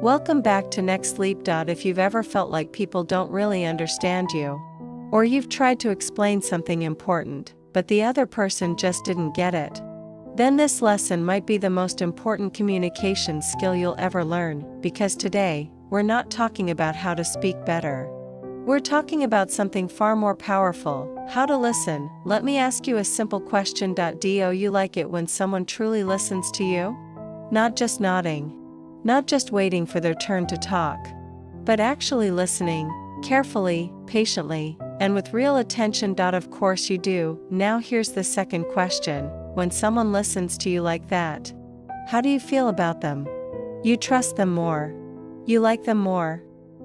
Welcome back to Next Sleep. If you've ever felt like people don't really understand you, or you've tried to explain something important, but the other person just didn't get it, then this lesson might be the most important communication skill you'll ever learn, because today, we're not talking about how to speak better. We're talking about something far more powerful: how to listen. Let me ask you a simple question. Do you like it when someone truly listens to you? Not just nodding. Not just waiting for their turn to talk. But actually listening, carefully, patiently, and with real attention. Of course you do. Now here's the second question. When someone listens to you like that, how do you feel about them? You trust them more. You like them more.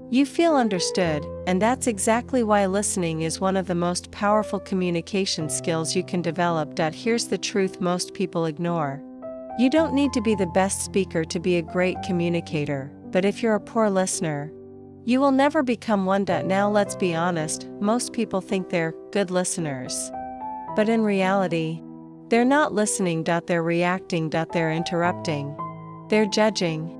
You feel understood, and that's exactly why listening is one of the most powerful communication skills you can develop. Here's the truth most people ignore. You don't need to be the best speaker to be a great communicator, but if you're a poor listener, you will never become one. Now let's be honest, most people think they're good listeners. But in reality, they're not listening. They're reacting. They're interrupting. They're judging.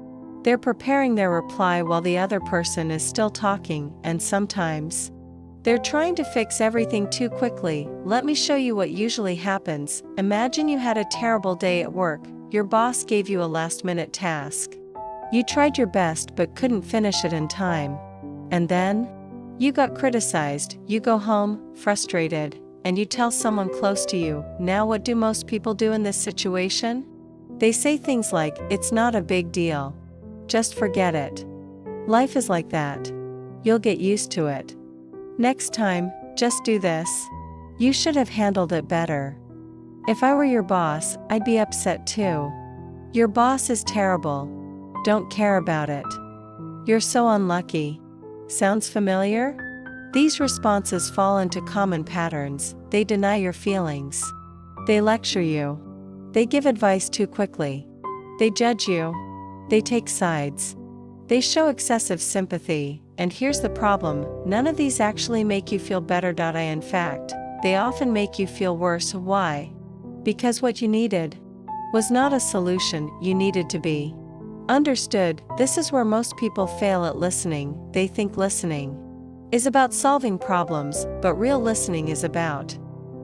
They're preparing their reply while the other person is still talking, and sometimes they're trying to fix everything too quickly. Let me show you what usually happens. Imagine you had a terrible day at work. Your boss gave you a last-minute task. You tried your best but couldn't finish it in time. And then you got criticized. You go home, frustrated, and you tell someone close to you. Now what do most people do in this situation? They say things like, "It's not a big deal. Just forget it. Life is like that. You'll get used to it. Next time, just do this. You should have handled it better." If I were your boss, I'd be upset too. Your boss is terrible. Don't care about it. You're so unlucky. Sounds familiar? These responses fall into common patterns. They deny your feelings. They lecture you. They give advice too quickly. They judge you. They take sides. They show excessive sympathy. And here's the problem: none of these actually make you feel better. In fact, they often make you feel worse. Why? Because what you needed was not a solution. You needed to be understood. This is where most people fail at listening. They think listening is about solving problems, but real listening is about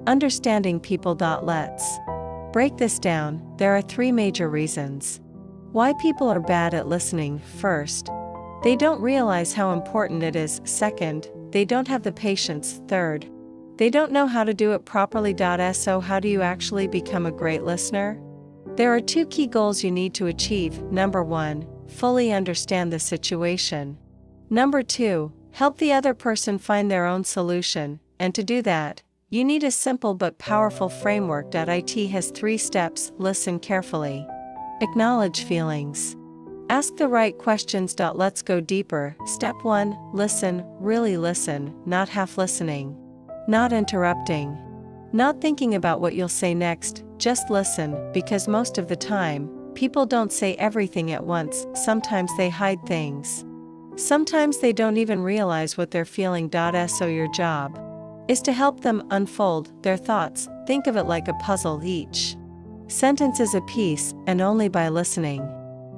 understanding people. Let's break this down. There are 3 major reasons why people are bad at listening. First, they don't realize how important it is. Second, they don't have the patience. Third, they don't know how to do it properly. So how do you actually become a great listener? There are 2 key goals you need to achieve. Number 1, fully understand the situation. Number 2, help the other person find their own solution. And to do that, you need a simple but powerful framework. It has 3 steps. Listen carefully. Acknowledge feelings. Ask the right questions. Let's go deeper. Step 1, listen, really listen, not half listening. Not interrupting. Not thinking about what you'll say next, just listen, because most of the time, people don't say everything at once. Sometimes they hide things. Sometimes they don't even realize what they're feeling. So your job is to help them unfold their thoughts. Think of it like a puzzle. Each sentence is a piece, and only by listening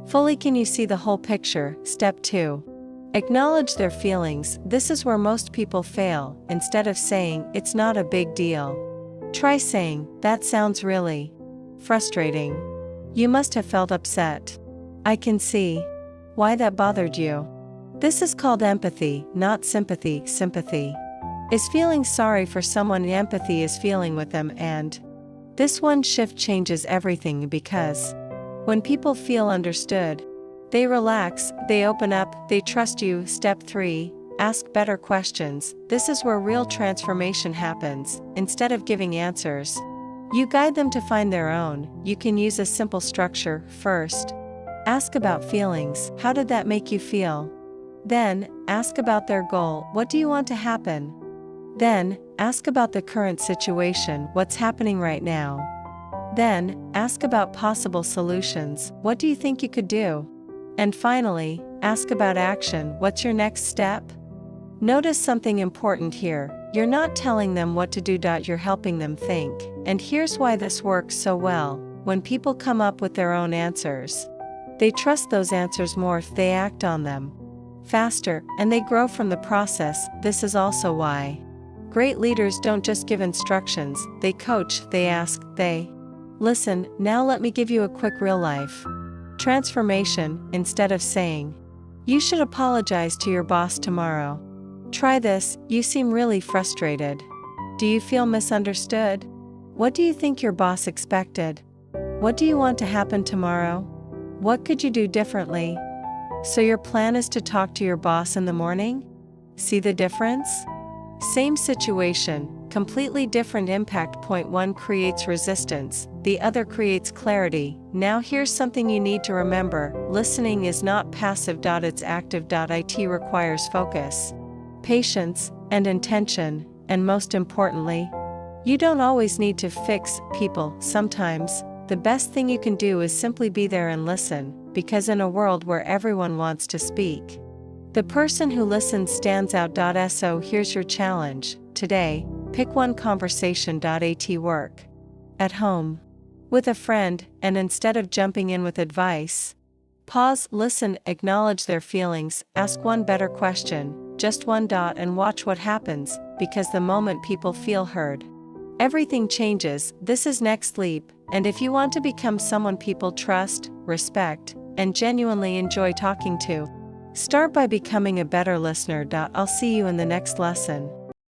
fully can you see the whole picture. Step 2. Acknowledge their feelings. This is where most people fail. Instead of saying, "It's not a big deal," try saying, "That sounds really frustrating. You must have felt upset. I can see why that bothered you." This is called empathy, not sympathy. Sympathy is feeling sorry for someone. Empathy is feeling with them, and this one shift changes everything, because when people feel understood, they relax, they open up, they trust you. Step 3, ask better questions. This is where real transformation happens. Instead of giving answers, you guide them to find their own. You can use a simple structure. First, ask about feelings. How did that make you feel? Then, ask about their goal. What do you want to happen? Then, ask about the current situation. What's happening right now? Then, ask about possible solutions. What do you think you could do? And finally, ask about action. What's your next step? Notice something important here. You're not telling them what to do. You're helping them think. And here's why this works so well. When people come up with their own answers, They trust those answers more if they act on them faster, and they grow from the process. This is also why great leaders don't just give instructions, they coach, they ask, they listen. Now let me give you a quick real-life transformation. Instead of saying, "You should apologize to your boss tomorrow," try this: "You seem really frustrated. Do you feel misunderstood? What do you think your boss expected? What do you want to happen tomorrow? What could you do differently?" So your plan is to talk to your boss in the morning? See the difference? Same situation, completely different impact. Point one creates resistance, the other creates clarity. Now here's something you need to remember: listening is not passive. It's active. It requires focus, patience, and intention, and most importantly, you don't always need to fix people. Sometimes, the best thing you can do is simply be there and listen, because in a world where everyone wants to speak, the person who listens stands out. So here's your challenge today: pick one conversation. At work, at home, with a friend, and instead of jumping in with advice, pause, listen, acknowledge their feelings, ask one better question, just one. And watch what happens, because the moment people feel heard, everything changes. This is Next Leap, and if you want to become someone people trust, respect, and genuinely enjoy talking to, start by becoming a better listener. I'll see you in the next lesson.